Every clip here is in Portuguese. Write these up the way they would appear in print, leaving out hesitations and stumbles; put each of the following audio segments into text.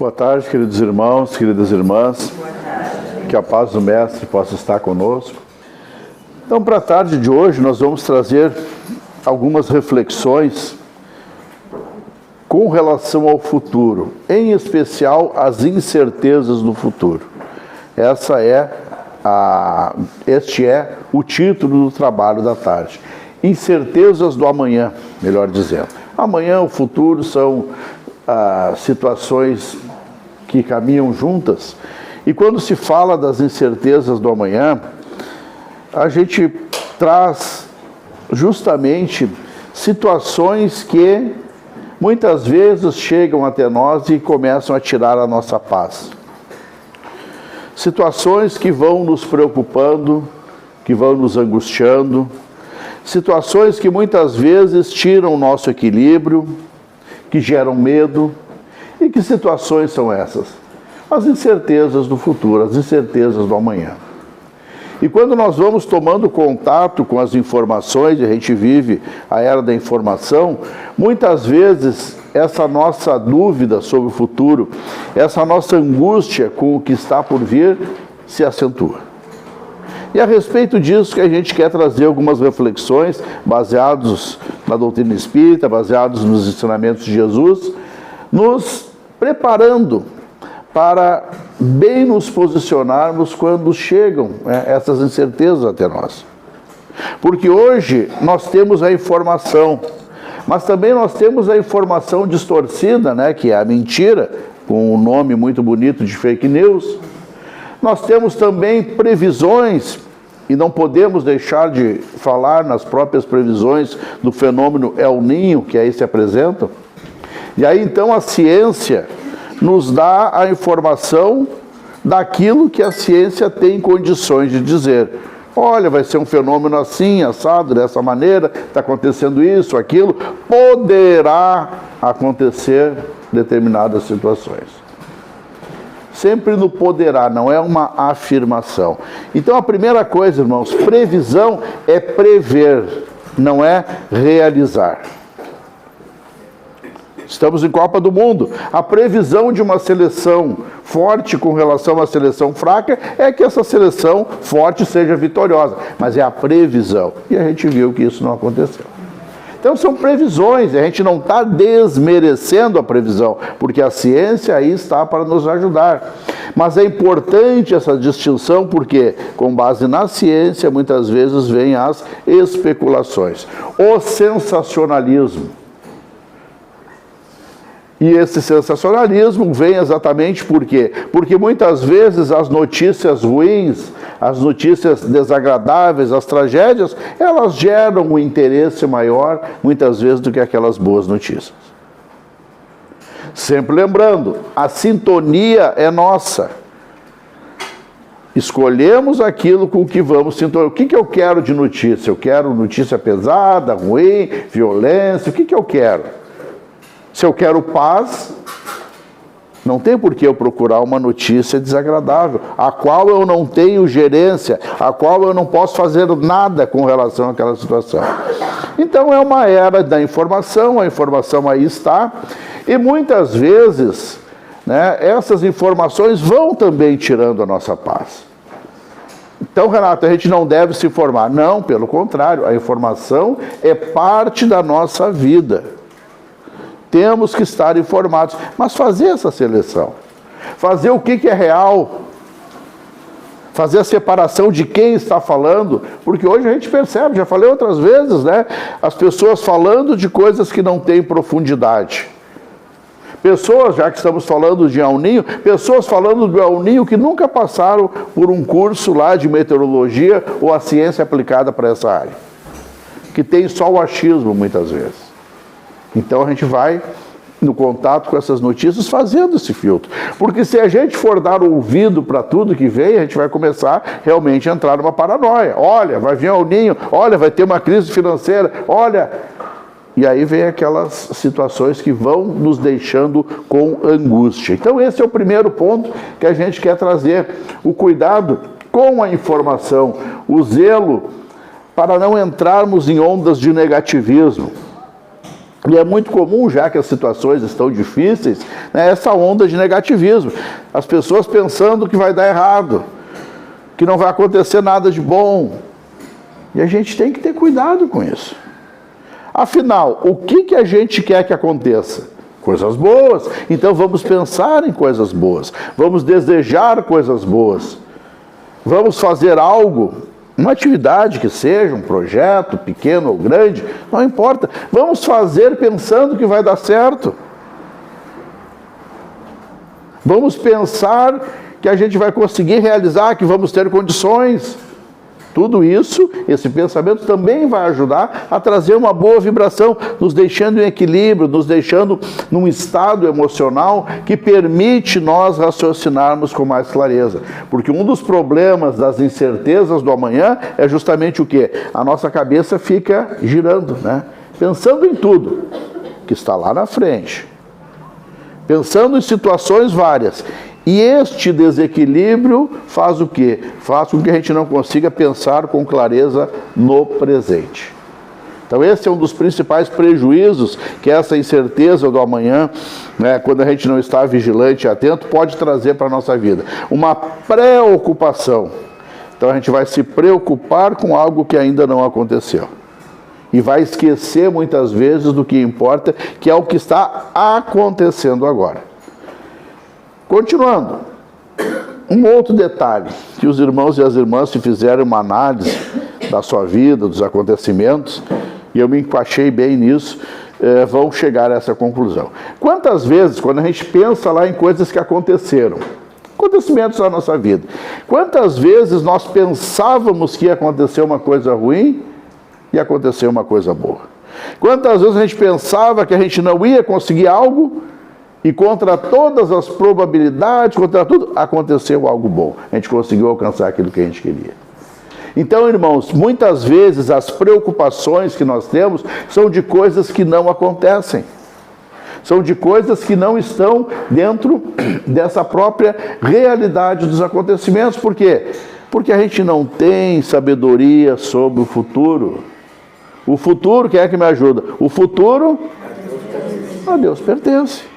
Boa tarde, queridos irmãos, queridas irmãs. Que a paz do Mestre possa estar conosco. Então, para a tarde de hoje, nós vamos trazer algumas reflexões com relação ao futuro, em especial as incertezas do futuro. Este é o título do trabalho da tarde. Incertezas do amanhã, melhor dizendo. Amanhã, o futuro são situações que caminham juntas. E quando se fala das incertezas do amanhã, a gente traz justamente situações que muitas vezes chegam até nós e começam a tirar a nossa paz. Situações que vão nos preocupando, que vão nos angustiando, situações que muitas vezes tiram o nosso equilíbrio, que geram medo. E que situações são essas? As incertezas do futuro, as incertezas do amanhã. E quando nós vamos tomando contato com as informações, e a gente vive a era da informação, muitas vezes essa nossa dúvida sobre o futuro, essa nossa angústia com o que está por vir, se acentua. E a respeito disso que a gente quer trazer algumas reflexões baseadas na doutrina espírita, baseados nos ensinamentos de Jesus, nos preparando para bem nos posicionarmos quando chegam essas incertezas até nós. Porque hoje nós temos a informação, mas também nós temos a informação distorcida, que é a mentira, com um nome muito bonito de fake news. Nós temos também previsões, e não podemos deixar de falar nas próprias previsões do fenômeno El Niño, que aí se apresentam. E aí então a ciência nos dá a informação daquilo que a ciência tem condições de dizer. Olha, vai ser um fenômeno assim, assado, dessa maneira, está acontecendo isso, aquilo, poderá acontecer determinadas situações. Sempre no poderá, não é uma afirmação. Então a primeira coisa, irmãos, previsão é prever, não é realizar. Estamos em Copa do Mundo. A previsão de uma seleção forte com relação a uma seleção fraca é que essa seleção forte seja vitoriosa. Mas é a previsão. E a gente viu que isso não aconteceu. Então são previsões. A gente não está desmerecendo a previsão, porque a ciência aí está para nos ajudar. Mas é importante essa distinção porque, com base na ciência, muitas vezes vêm as especulações. O sensacionalismo. E esse sensacionalismo vem exatamente por quê? Porque muitas vezes as notícias ruins, as notícias desagradáveis, as tragédias, elas geram um interesse maior, muitas vezes, do que aquelas boas notícias. Sempre lembrando, a sintonia é nossa. Escolhemos aquilo com que vamos sintonizar. O que eu quero de notícia? Eu quero notícia pesada, ruim, violência, o que eu quero? Se eu quero paz, não tem por que eu procurar uma notícia desagradável, a qual eu não tenho gerência, a qual eu não posso fazer nada com relação àquela situação. Então é uma era da informação, a informação aí está, e muitas vezes, essas informações vão também tirando a nossa paz. Então, Renato, a gente não deve se informar. Não, pelo contrário, a informação é parte da nossa vida. Temos que estar informados, mas fazer essa seleção, fazer o que é real, fazer a separação de quem está falando, porque hoje a gente percebe, já falei outras vezes, as pessoas falando de coisas que não têm profundidade. Pessoas, já que estamos falando de El Niño, pessoas falando do El Niño que nunca passaram por um curso lá de meteorologia ou a ciência aplicada para essa área, que tem só o achismo muitas vezes. Então a gente vai no contato com essas notícias fazendo esse filtro. Porque se a gente for dar ouvido para tudo que vem, a gente vai começar realmente a entrar numa paranoia. Olha, vai vir El Niño, olha, vai ter uma crise financeira, olha. E aí vem aquelas situações que vão nos deixando com angústia. Então esse é o primeiro ponto que a gente quer trazer. O cuidado com a informação, o zelo para não entrarmos em ondas de negativismo. E é muito comum, já que as situações estão difíceis, né, essa onda de negativismo. As pessoas pensando que vai dar errado, que não vai acontecer nada de bom. E a gente tem que ter cuidado com isso. Afinal, o que a gente quer que aconteça? Coisas boas. Então vamos pensar em coisas boas. Vamos desejar coisas boas. Vamos fazer algo, uma atividade que seja, um projeto pequeno ou grande, não importa. Vamos fazer pensando que vai dar certo. Vamos pensar que a gente vai conseguir realizar, que vamos ter condições. Tudo isso, esse pensamento também vai ajudar a trazer uma boa vibração, nos deixando em equilíbrio, nos deixando num estado emocional que permite nós raciocinarmos com mais clareza. Porque um dos problemas das incertezas do amanhã é justamente o quê? A nossa cabeça fica girando, né? Pensando em tudo que está lá na frente. Pensando em situações várias. E este desequilíbrio faz o quê? Faz com que a gente não consiga pensar com clareza no presente. Então esse é um dos principais prejuízos que essa incerteza do amanhã, né, quando a gente não está vigilante e atento, pode trazer para a nossa vida. Uma preocupação. Então a gente vai se preocupar com algo que ainda não aconteceu. E vai esquecer muitas vezes do que importa, que é o que está acontecendo agora. Continuando, um outro detalhe, que os irmãos e as irmãs, se fizerem uma análise da sua vida, dos acontecimentos, e eu me encaixei bem nisso, vão chegar a essa conclusão. Quantas vezes, quando a gente pensa lá em coisas que aconteceram, acontecimentos da nossa vida, quantas vezes nós pensávamos que ia acontecer uma coisa ruim e aconteceu uma coisa boa? Quantas vezes a gente pensava que a gente não ia conseguir algo e contra todas as probabilidades, contra tudo, aconteceu algo bom. A gente conseguiu alcançar aquilo que a gente queria. Então, irmãos, muitas vezes as preocupações que nós temos são de coisas que não acontecem. São de coisas que não estão dentro dessa própria realidade dos acontecimentos. Por quê? Porque a gente não tem sabedoria sobre o futuro. O futuro, quem é que me ajuda? O futuro, a Deus pertence.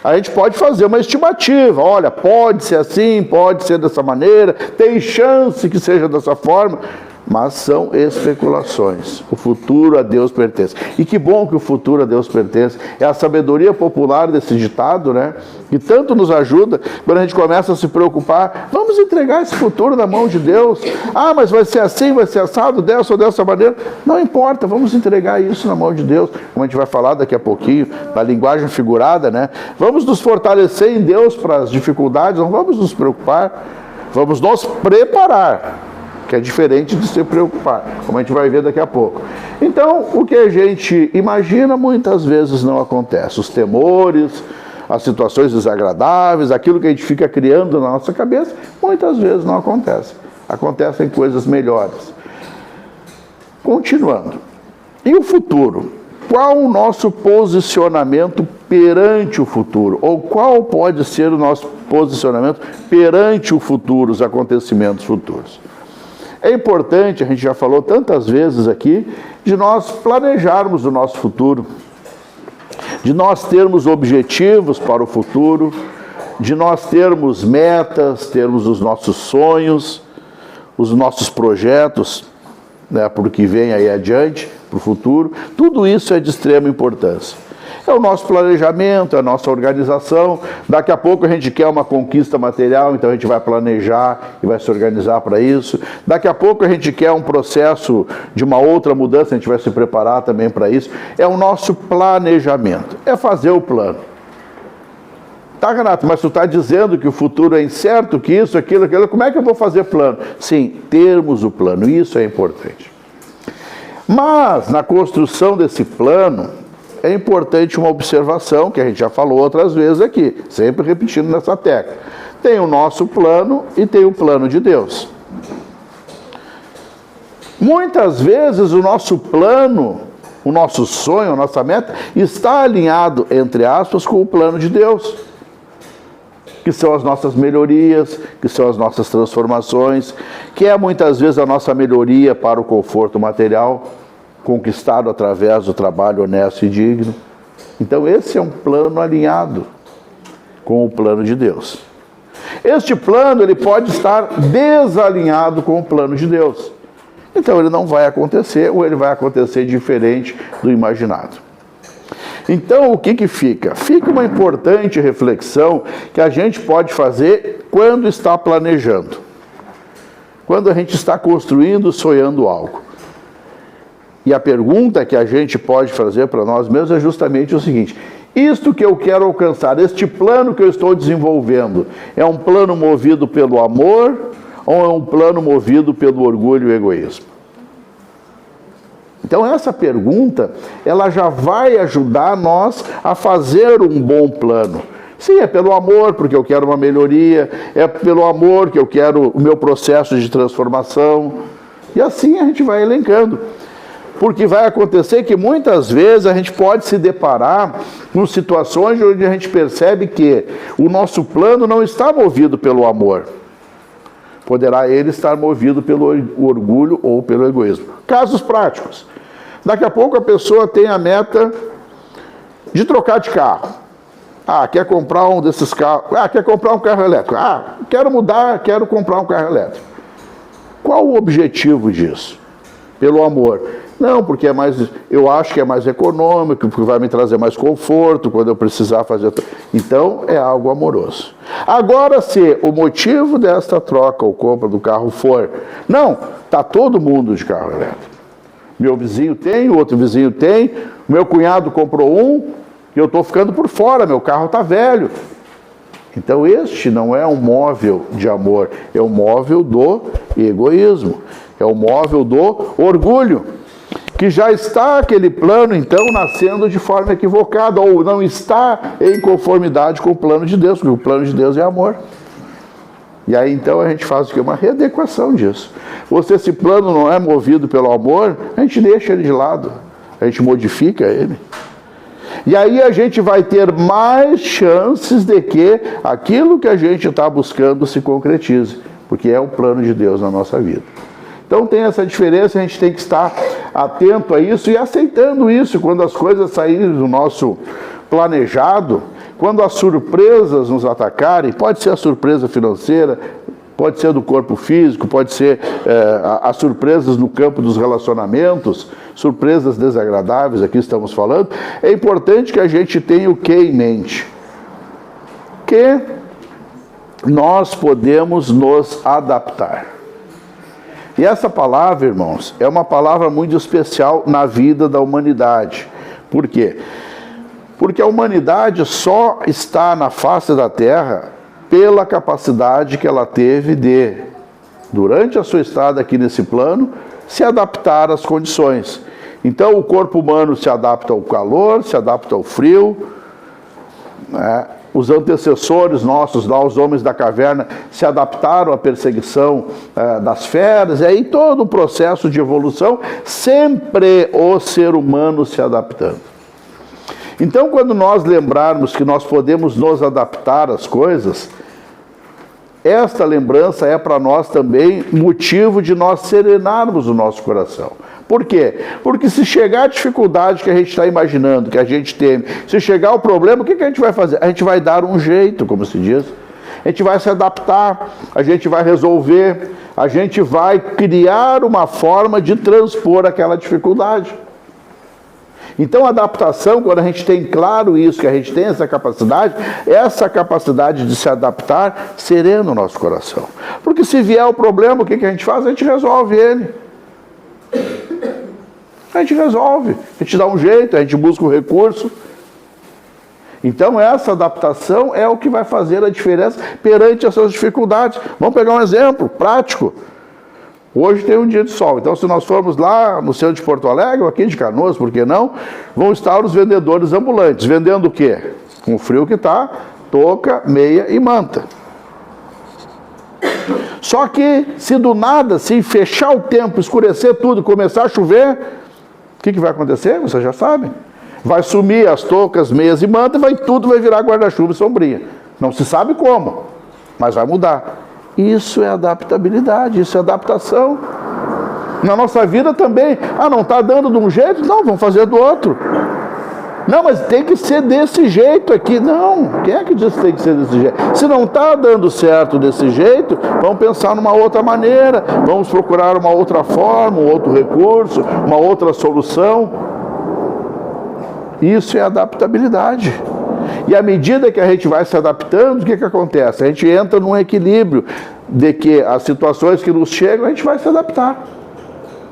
A gente pode fazer uma estimativa, olha, pode ser assim, pode ser dessa maneira, tem chance que seja dessa forma, mas são especulações. O futuro a Deus pertence. E que bom que o futuro a Deus pertence. É a sabedoria popular desse ditado, né? Que tanto nos ajuda quando a gente começa a se preocupar. Vamos entregar esse futuro na mão de Deus. Ah, mas vai ser assim, vai ser assado, dessa ou dessa maneira. Não importa, vamos entregar isso na mão de Deus. Como a gente vai falar daqui a pouquinho, na linguagem figurada, né? Vamos nos fortalecer em Deus para as dificuldades, não vamos nos preocupar. Vamos nos preparar. Que é diferente de se preocupar, como a gente vai ver daqui a pouco. Então, o que a gente imagina muitas vezes não acontece. Os temores, as situações desagradáveis, aquilo que a gente fica criando na nossa cabeça, muitas vezes não acontece. Acontecem coisas melhores. Continuando. E o futuro? Qual o nosso posicionamento perante o futuro? Ou qual pode ser o nosso posicionamento perante o futuro, os acontecimentos futuros? É importante, a gente já falou tantas vezes aqui, de nós planejarmos o nosso futuro, de nós termos objetivos para o futuro, de nós termos metas, termos os nossos sonhos, os nossos projetos, né, para o que vem aí adiante, para o futuro. Tudo isso é de extrema importância. É o nosso planejamento, é a nossa organização. Daqui a pouco a gente quer uma conquista material, então a gente vai planejar e vai se organizar para isso. Daqui a pouco a gente quer um processo de uma outra mudança, a gente vai se preparar também para isso. É o nosso planejamento, é fazer o plano. Tá, Renato, mas tu está dizendo que o futuro é incerto, que isso, aquilo, como é que eu vou fazer plano? Sim, termos o plano, isso é importante. Mas na construção desse plano, é importante uma observação, que a gente já falou outras vezes aqui, sempre repetindo nessa tecla. Tem o nosso plano e tem o plano de Deus. Muitas vezes o nosso plano, o nosso sonho, a nossa meta, está alinhado, entre aspas, com o plano de Deus. Que são as nossas melhorias, que são as nossas transformações, que é muitas vezes a nossa melhoria para o conforto material. conquistado através do trabalho honesto e digno. Então esse é um plano alinhado com o plano de Deus. Este plano, ele pode estar desalinhado com o plano de Deus. Então ele não vai acontecer, ou ele vai acontecer diferente do imaginado. Então o que fica? Fica uma importante reflexão que a gente pode fazer quando está planejando. Quando a gente está construindo, sonhando algo. E a pergunta que a gente pode fazer para nós mesmos é justamente o seguinte: isto que eu quero alcançar, este plano que eu estou desenvolvendo, é um plano movido pelo amor ou é um plano movido pelo orgulho e egoísmo? Então essa pergunta, ela já vai ajudar nós a fazer um bom plano. Sim, é pelo amor, porque eu quero uma melhoria, é pelo amor que eu quero o meu processo de transformação. E assim a gente vai elencando. Porque vai acontecer que muitas vezes a gente pode se deparar com situações onde a gente percebe que o nosso plano não está movido pelo amor. Poderá ele estar movido pelo orgulho ou pelo egoísmo. Casos práticos. Daqui a pouco a pessoa tem a meta de trocar de carro. Quer comprar um desses carros. Quer comprar um carro elétrico. Quero mudar, quero comprar um carro elétrico. Qual o objetivo disso? Pelo amor. Não, porque eu acho que é mais econômico, porque vai me trazer mais conforto quando eu precisar fazer. Então, é algo amoroso. Agora, se o motivo desta troca ou compra do carro for, não, está todo mundo de carro elétrico. Meu vizinho tem, o outro vizinho tem, meu cunhado comprou um, e eu estou ficando por fora, meu carro está velho. Então, este não é um móvel de amor, é um móvel do egoísmo, é um móvel do orgulho. Que já está aquele plano, então, nascendo de forma equivocada, ou não está em conformidade com o plano de Deus, porque o plano de Deus é amor. E aí, então, a gente faz o quê? Uma readequação disso. Ou se esse plano não é movido pelo amor, a gente deixa ele de lado, a gente modifica ele. E aí a gente vai ter mais chances de que aquilo que a gente está buscando se concretize, porque é o plano de Deus na nossa vida. Então tem essa diferença, a gente tem que estar atento a isso e aceitando isso quando as coisas saírem do nosso planejado, quando as surpresas nos atacarem, pode ser a surpresa financeira, pode ser do corpo físico, pode ser as surpresas no campo dos relacionamentos, surpresas desagradáveis, aqui estamos falando, é importante que a gente tenha o que em mente? Que nós podemos nos adaptar. E essa palavra, irmãos, é uma palavra muito especial na vida da humanidade. Por quê? Porque a humanidade só está na face da Terra pela capacidade que ela teve de, durante a sua estada aqui nesse plano, se adaptar às condições. Então o corpo humano se adapta ao calor, se adapta ao frio, né? Os antecessores nossos, lá, os homens da caverna, se adaptaram à perseguição das feras, e aí todo o processo de evolução, sempre o ser humano se adaptando. Então, quando nós lembrarmos que nós podemos nos adaptar às coisas, esta lembrança é para nós também motivo de nós serenarmos o nosso coração. Por quê? Porque se chegar a dificuldade que a gente está imaginando, que a gente teme, se chegar o problema, o que a gente vai fazer? A gente vai dar um jeito, como se diz. A gente vai se adaptar, a gente vai resolver, a gente vai criar uma forma de transpor aquela dificuldade. Então a adaptação, quando a gente tem claro isso, que a gente tem essa capacidade de se adaptar, serena o nosso coração. Porque se vier o problema, o que a gente faz? A gente resolve ele. A gente resolve, a gente dá um jeito, a gente busca um recurso. Então essa adaptação é o que vai fazer a diferença perante essas dificuldades. Vamos pegar um exemplo prático. Hoje tem um dia de sol, então se nós formos lá no centro de Porto Alegre, ou aqui de Canoas, por que não, vão estar os vendedores ambulantes, vendendo o quê? Com o frio que está, touca, meia e manta. Só que se do nada, se fechar o tempo, escurecer tudo, começar a chover, o que vai acontecer? Você já sabe. Vai sumir as toucas, meias e manta, tudo vai virar guarda-chuva e sombrinha. Não se sabe como, mas vai mudar. Isso é adaptabilidade, isso é adaptação. Na nossa vida também. Ah, não está dando de um jeito? Não, vamos fazer do outro. Não, mas tem que ser desse jeito aqui. Não, quem é que diz que tem que ser desse jeito? Se não está dando certo desse jeito, vamos pensar numa outra maneira, vamos procurar uma outra forma, um outro recurso, uma outra solução. Isso é adaptabilidade. E à medida que a gente vai se adaptando, o que acontece? A gente entra num equilíbrio de que as situações que nos chegam, a gente vai se adaptar.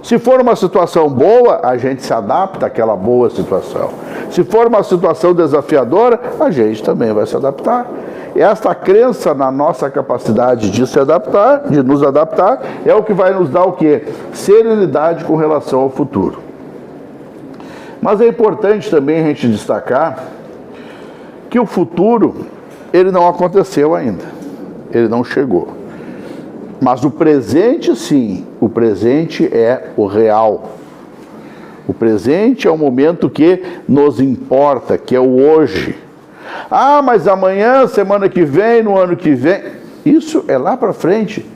Se for uma situação boa, a gente se adapta àquela boa situação. Se for uma situação desafiadora, a gente também vai se adaptar. E esta crença na nossa capacidade de se adaptar, de nos adaptar, é o que vai nos dar o quê? Serenidade com relação ao futuro. Mas é importante também a gente destacar que o futuro, ele não aconteceu ainda. Ele não chegou. Mas o presente, sim, o presente é o real. O presente é o momento que nos importa, que é o hoje. Ah, mas amanhã, semana que vem, no ano que vem, isso é lá para frente.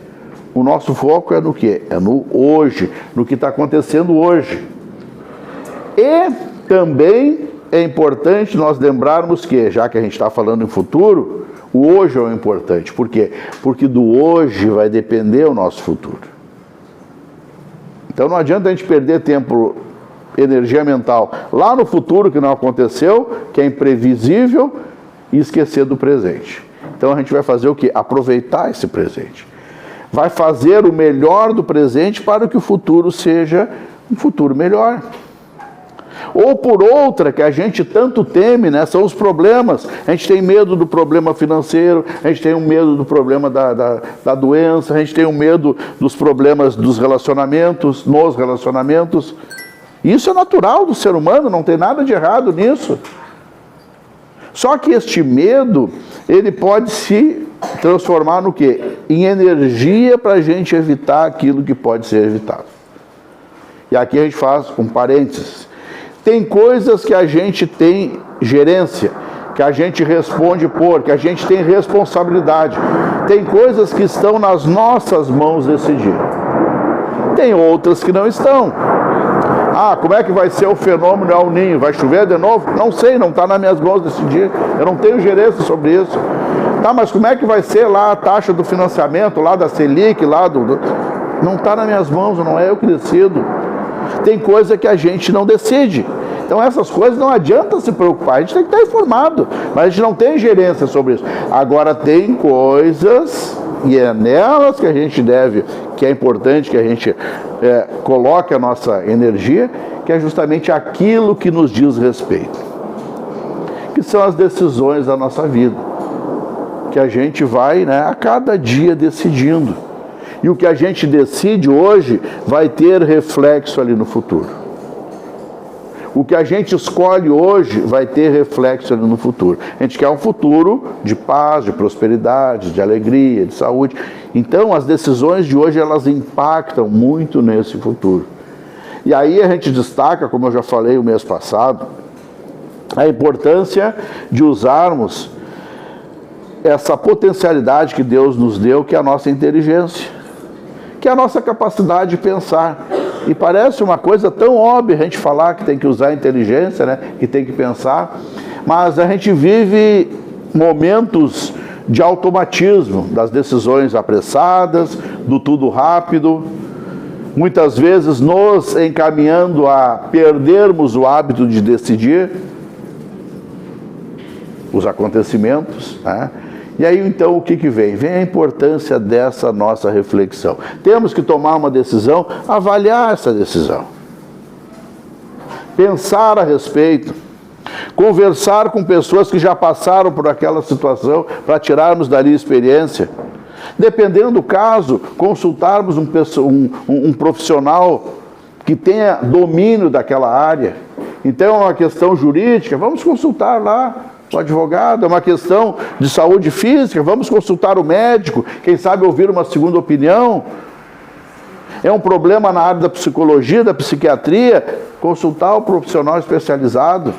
O nosso foco é no quê? É no hoje, no que está acontecendo hoje. E também é importante nós lembrarmos que, já que a gente está falando em futuro, o hoje é o importante. Por quê? Porque do hoje vai depender o nosso futuro. Então não adianta a gente perder tempo, energia mental lá no futuro que não aconteceu, que é imprevisível, e esquecer do presente. Então a gente vai fazer o quê? Aproveitar esse presente. Vai fazer o melhor do presente para que o futuro seja um futuro melhor. Ou por outra, que a gente tanto teme, né, são os problemas. A gente tem medo do problema financeiro, a gente tem um medo do problema da doença, a gente tem um medo dos problemas dos relacionamentos, nos relacionamentos. Isso é natural do ser humano, não tem nada de errado nisso. Só que este medo, ele pode se transformar no quê? Em energia para a gente evitar aquilo que pode ser evitado. E aqui a gente faz um parênteses. Tem coisas que a gente tem gerência, que a gente responde por, que a gente tem responsabilidade. Tem coisas que estão nas nossas mãos decidir. Tem outras que não estão. Ah, como é que vai ser o fenômeno El Niño? Vai chover de novo? Não sei, não está nas minhas mãos decidir. Eu não tenho gerência sobre isso. Tá, mas como é que vai ser lá a taxa do financiamento, lá da Selic, lá do... Não está nas minhas mãos, não é eu que decido. Tem coisa que a gente não decide. Então essas coisas não adianta se preocupar, a gente tem que estar informado, mas a gente não tem gerência sobre isso. Agora tem coisas, e é nelas que a gente deve, que é importante que a gente coloque a nossa energia, que é justamente aquilo que nos diz respeito. Que são as decisões da nossa vida, que a gente vai, né, a cada dia decidindo. E o que a gente decide hoje vai ter reflexo ali no futuro. O que a gente escolhe hoje vai ter reflexo ali no futuro. A gente quer um futuro de paz, de prosperidade, de alegria, de saúde. Então, as decisões de hoje, elas impactam muito nesse futuro. E aí a gente destaca, como eu já falei o mês passado, a importância de usarmos essa potencialidade que Deus nos deu, que é a nossa inteligência, que é a nossa capacidade de pensar. E parece uma coisa tão óbvia a gente falar que tem que usar a inteligência, né? Que tem que pensar, mas a gente vive momentos de automatismo, das decisões apressadas, do tudo rápido, muitas vezes nos encaminhando a perdermos o hábito de decidir os acontecimentos, né? E aí, então, o que vem? Vem a importância dessa nossa reflexão. Temos que tomar uma decisão, avaliar essa decisão. Pensar a respeito. Conversar com pessoas que já passaram por aquela situação para tirarmos dali experiência. Dependendo do caso, consultarmos um profissional que tenha domínio daquela área. Então, é uma questão jurídica, vamos consultar lá o advogado. É uma questão de saúde física, vamos consultar o médico, quem sabe ouvir uma segunda opinião. É um problema na área da psicologia, da psiquiatria, consultar o profissional especializado.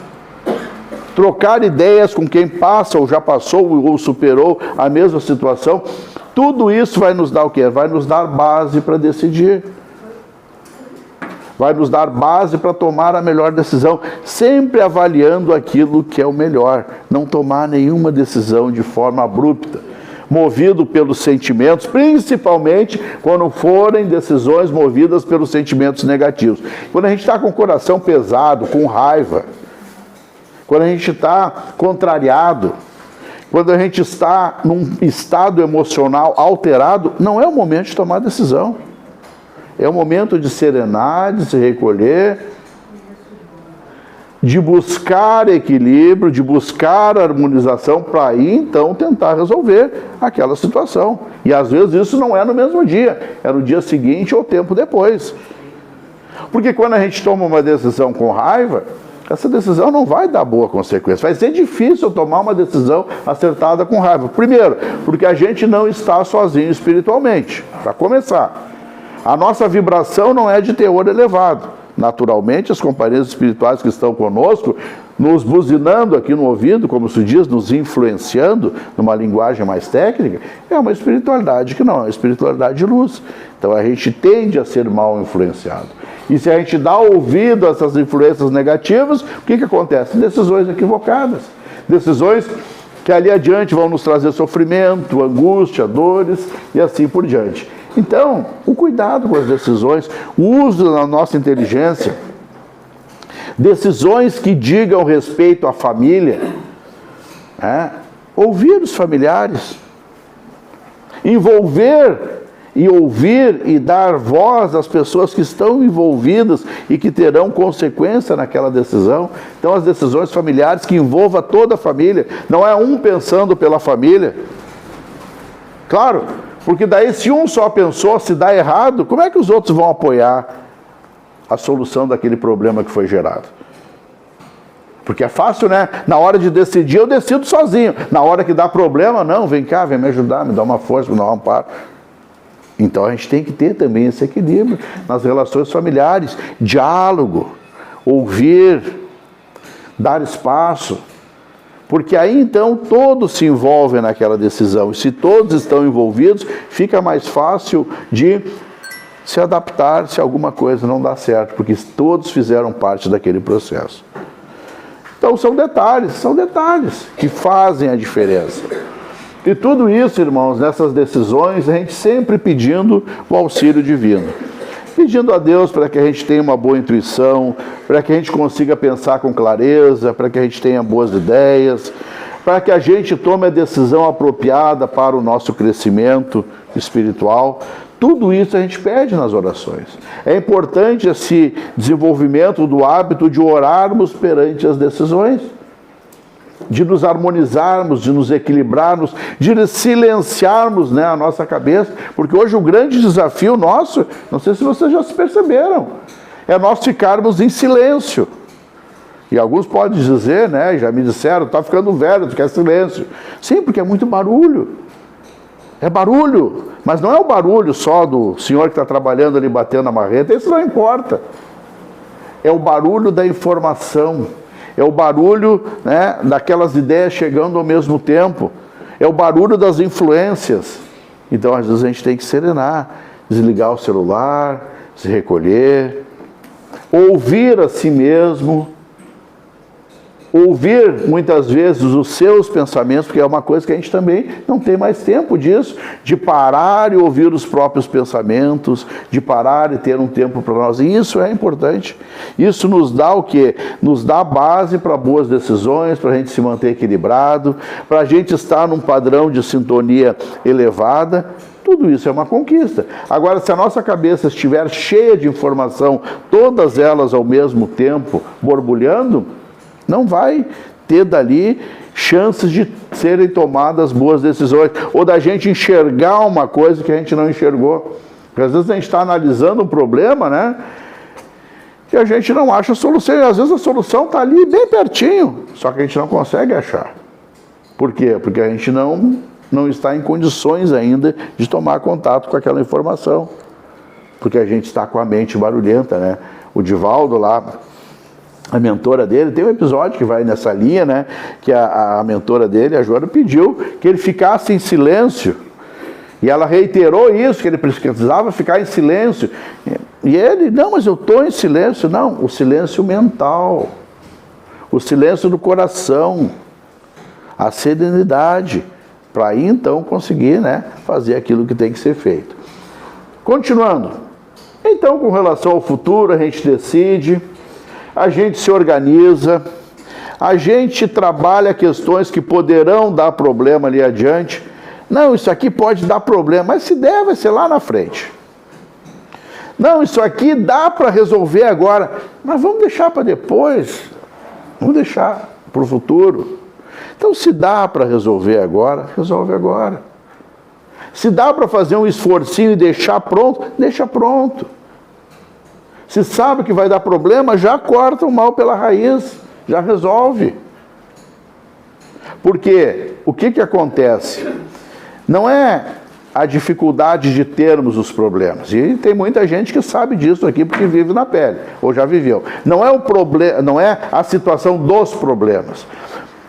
Trocar ideias com quem passa ou já passou ou superou a mesma situação. Tudo isso vai nos dar o quê? Vai nos dar base para decidir. vai nos dar base para tomar a melhor decisão, sempre avaliando aquilo que é o melhor, não tomar nenhuma decisão de forma abrupta, movido pelos sentimentos, principalmente quando forem decisões movidas pelos sentimentos negativos. Quando a gente está com o coração pesado, com raiva, quando a gente está contrariado, quando a gente está num estado emocional alterado, não é o momento de tomar decisão. É o momento de serenar, de se recolher, de buscar equilíbrio, de buscar harmonização, para aí então tentar resolver aquela situação. E às vezes isso não é no mesmo dia, é no dia seguinte ou tempo depois. Porque quando a gente toma uma decisão com raiva, essa decisão não vai dar boa consequência. Vai ser difícil tomar uma decisão acertada com raiva. Primeiro, porque a gente não está sozinho espiritualmente, para começar. A nossa vibração não é de teor elevado. Naturalmente, as companhias espirituais que estão conosco, nos buzinando aqui no ouvido, como se diz, nos influenciando, numa linguagem mais técnica, é uma espiritualidade que não é uma espiritualidade de luz. Então a gente tende a ser mal influenciado. E se a gente dá ouvido a essas influências negativas, o que acontece? Decisões equivocadas. Decisões que ali adiante vão nos trazer sofrimento, angústia, dores e assim por diante. Então, o cuidado com as decisões, o uso da nossa inteligência, decisões que digam respeito à família, ouvir os familiares, envolver e ouvir e dar voz às pessoas que estão envolvidas e que terão consequência naquela decisão. Então, as decisões familiares que envolvam toda a família, não é um pensando pela família. Claro, porque daí se um só pensou, se dá errado, como é que os outros vão apoiar a solução daquele problema que foi gerado? Porque é fácil, né? Na hora de decidir, eu decido sozinho. Na hora que dá problema, não, vem cá, vem me ajudar, me dá uma força, me dá um amparo. Então a gente tem que ter também esse equilíbrio nas relações familiares, diálogo, ouvir, dar espaço, porque aí então todos se envolvem naquela decisão, e se todos estão envolvidos, fica mais fácil de se adaptar se alguma coisa não dá certo, porque todos fizeram parte daquele processo. Então são detalhes que fazem a diferença. E tudo isso, irmãos, nessas decisões, a gente sempre pedindo o auxílio divino. Pedindo a Deus para que a gente tenha uma boa intuição, para que a gente consiga pensar com clareza, para que a gente tenha boas ideias, para que a gente tome a decisão apropriada para o nosso crescimento espiritual. Tudo isso a gente pede nas orações. É importante esse desenvolvimento do hábito de orarmos perante as decisões, de nos harmonizarmos, de nos equilibrarmos, de silenciarmos, a nossa cabeça, porque hoje o grande desafio nosso, não sei se vocês já se perceberam, é nós ficarmos em silêncio. E alguns podem dizer, já me disseram, está ficando velho, tu quer silêncio. Sim, porque é muito barulho. É barulho, mas não é o barulho só do senhor que está trabalhando ali batendo a marreta, isso não importa. É o barulho da informação. É o barulho daquelas ideias chegando ao mesmo tempo. É o barulho das influências. Então, às vezes, a gente tem que serenar, desligar o celular, se recolher, ouvir a si mesmo, ouvir, muitas vezes, os seus pensamentos, porque é uma coisa que a gente também não tem mais tempo disso, de parar e ouvir os próprios pensamentos, de parar e ter um tempo para nós. E isso é importante. Isso nos dá o quê? Nos dá base para boas decisões, para a gente se manter equilibrado, para a gente estar num padrão de sintonia elevada. Tudo isso é uma conquista. Agora, se a nossa cabeça estiver cheia de informação, todas elas ao mesmo tempo, borbulhando, não vai ter dali chances de serem tomadas boas decisões, ou da gente enxergar uma coisa que a gente não enxergou. Porque às vezes a gente está analisando um problema, que a gente não acha a solução, e às vezes a solução está ali bem pertinho, só que a gente não consegue achar. Por quê? Porque a gente não está em condições ainda de tomar contato com aquela informação, porque a gente está com a mente barulhenta, O Divaldo lá, a mentora dele, tem um episódio que vai nessa linha, que a mentora dele, a Joana, pediu que ele ficasse em silêncio E ela reiterou isso, que ele precisava ficar em silêncio. E ele, não, mas eu estou em silêncio. Não, o silêncio mental, o silêncio do coração, a serenidade, para aí então conseguir, né, fazer aquilo que tem que ser feito. Continuando. Então, com relação ao futuro, a gente decide, a gente se organiza, a gente trabalha questões que poderão dar problema ali adiante. Não, isso aqui pode dar problema, mas se der, vai ser lá na frente. Não, isso aqui dá para resolver agora, mas vamos deixar para depois. Vamos deixar para o futuro. Então, se dá para resolver agora, resolve agora. Se dá para fazer um esforcinho e deixar pronto, deixa pronto. Se sabe que vai dar problema, já corta o mal pela raiz, já resolve. Porque o que acontece? Não é a dificuldade de termos os problemas. E tem muita gente que sabe disso aqui porque vive na pele, ou já viveu. Não é o problema, não é a situação dos problemas.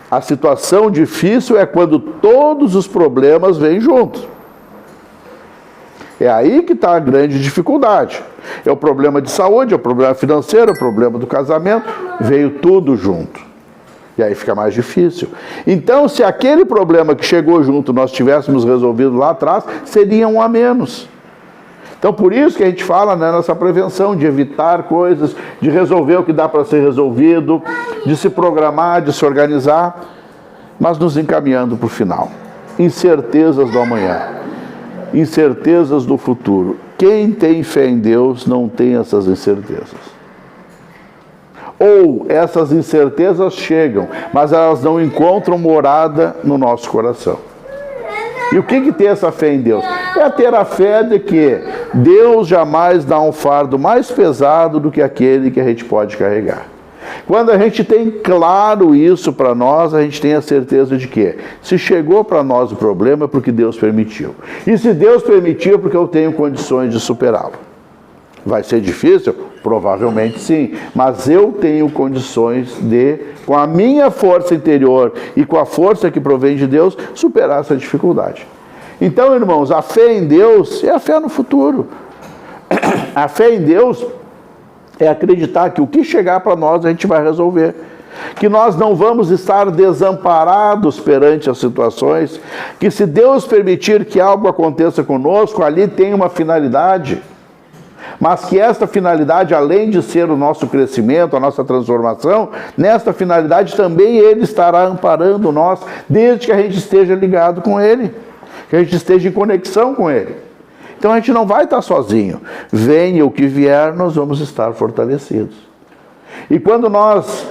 A situação difícil é quando todos os problemas vêm juntos. É aí que está a grande dificuldade. É o problema de saúde, é o problema financeiro, é o problema do casamento, veio tudo junto. E aí fica mais difícil. Então, se aquele problema que chegou junto nós tivéssemos resolvido lá atrás, seria um a menos. Então, por isso que a gente fala, né, nessa prevenção de evitar coisas, de resolver o que dá para ser resolvido, de se programar, de se organizar, mas nos encaminhando para o final. Incertezas do amanhã, incertezas do futuro. Quem tem fé em Deus não tem essas incertezas. Ou essas incertezas chegam, mas elas não encontram morada no nosso coração. E o que ter essa fé em Deus? É ter a fé de que Deus jamais dá um fardo mais pesado do que aquele que a gente pode carregar. Quando a gente tem claro isso para nós, a gente tem a certeza de que se chegou para nós o problema é porque Deus permitiu. E se Deus permitiu é porque eu tenho condições de superá-lo. Vai ser difícil? Provavelmente sim, mas eu tenho condições de, com a minha força interior e com a força que provém de Deus, superar essa dificuldade. Então, irmãos, a fé em Deus é a fé no futuro. A fé em Deus é acreditar que o que chegar para nós a gente vai resolver. Que nós não vamos estar desamparados perante as situações, que se Deus permitir que algo aconteça conosco, ali tem uma finalidade. Mas que esta finalidade, além de ser o nosso crescimento, a nossa transformação, nesta finalidade também Ele estará amparando nós, desde que a gente esteja ligado com Ele, que a gente esteja em conexão com Ele. Então a gente não vai estar sozinho. Venha o que vier, nós vamos estar fortalecidos. E quando nós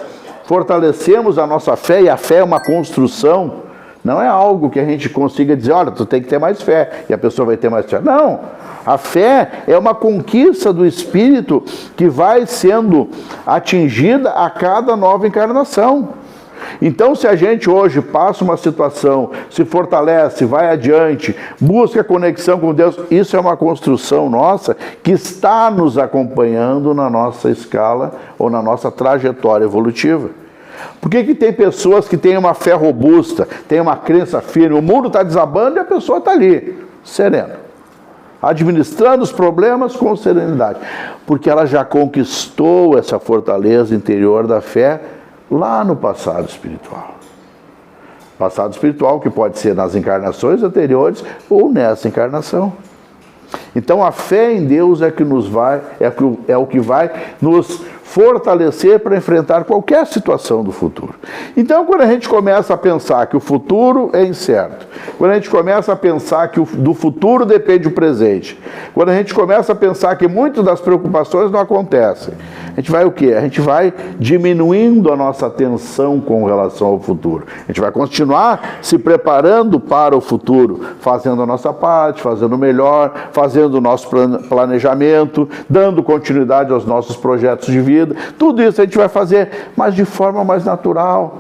fortalecemos a nossa fé, e a fé é uma construção, não é algo que a gente consiga dizer, olha, tu tem que ter mais fé, e a pessoa vai ter mais fé. Não, a fé é uma conquista do Espírito que vai sendo atingida a cada nova encarnação. Então, se a gente hoje passa uma situação, se fortalece, vai adiante, busca conexão com Deus, isso é uma construção nossa que está nos acompanhando na nossa escala ou na nossa trajetória evolutiva. Por que tem pessoas que têm uma fé robusta, têm uma crença firme, o mundo está desabando e a pessoa está ali, serena, administrando os problemas com serenidade, porque ela já conquistou essa fortaleza interior da fé lá no passado espiritual. Passado espiritual que pode ser nas encarnações anteriores ou nessa encarnação. Então a fé em Deus é o que vai nos fortalecer para enfrentar qualquer situação do futuro. Então, quando a gente começa a pensar que o futuro é incerto, quando a gente começa a pensar que do futuro depende o presente, quando a gente começa a pensar que muitas das preocupações não acontecem, a gente vai o quê? A gente vai diminuindo a nossa atenção com relação ao futuro. A gente vai continuar se preparando para o futuro, fazendo a nossa parte, fazendo o melhor, fazendo o nosso planejamento, dando continuidade aos nossos projetos de vida. Tudo isso a gente vai fazer, mas de forma mais natural,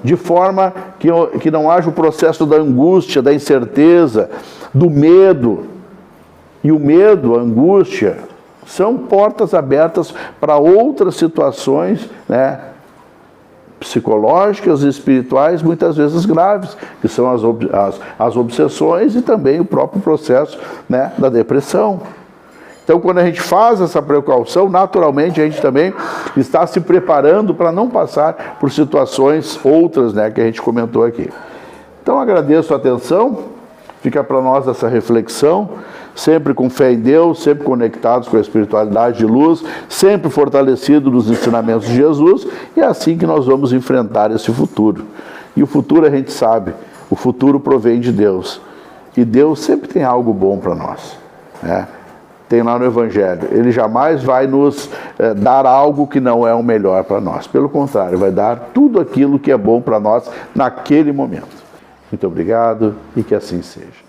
de forma que não haja o processo da angústia, da incerteza, do medo. E o medo, a angústia, são portas abertas para outras situações, né, psicológicas e espirituais, muitas vezes graves, que são as obsessões e também o próprio processo, né, da depressão. Então, quando a gente faz essa precaução, naturalmente a gente também está se preparando para não passar por situações outras, né, que a gente comentou aqui. Então, agradeço a atenção, fica para nós essa reflexão, sempre com fé em Deus, sempre conectados com a espiritualidade de luz, sempre fortalecidos nos ensinamentos de Jesus, e é assim que nós vamos enfrentar esse futuro. E o futuro a gente sabe, o futuro provém de Deus, e Deus sempre tem algo bom para nós, né? Tem lá no Evangelho, Ele jamais vai nos dar algo que não é o melhor para nós. Pelo contrário, vai dar tudo aquilo que é bom para nós naquele momento. Muito obrigado e que assim seja.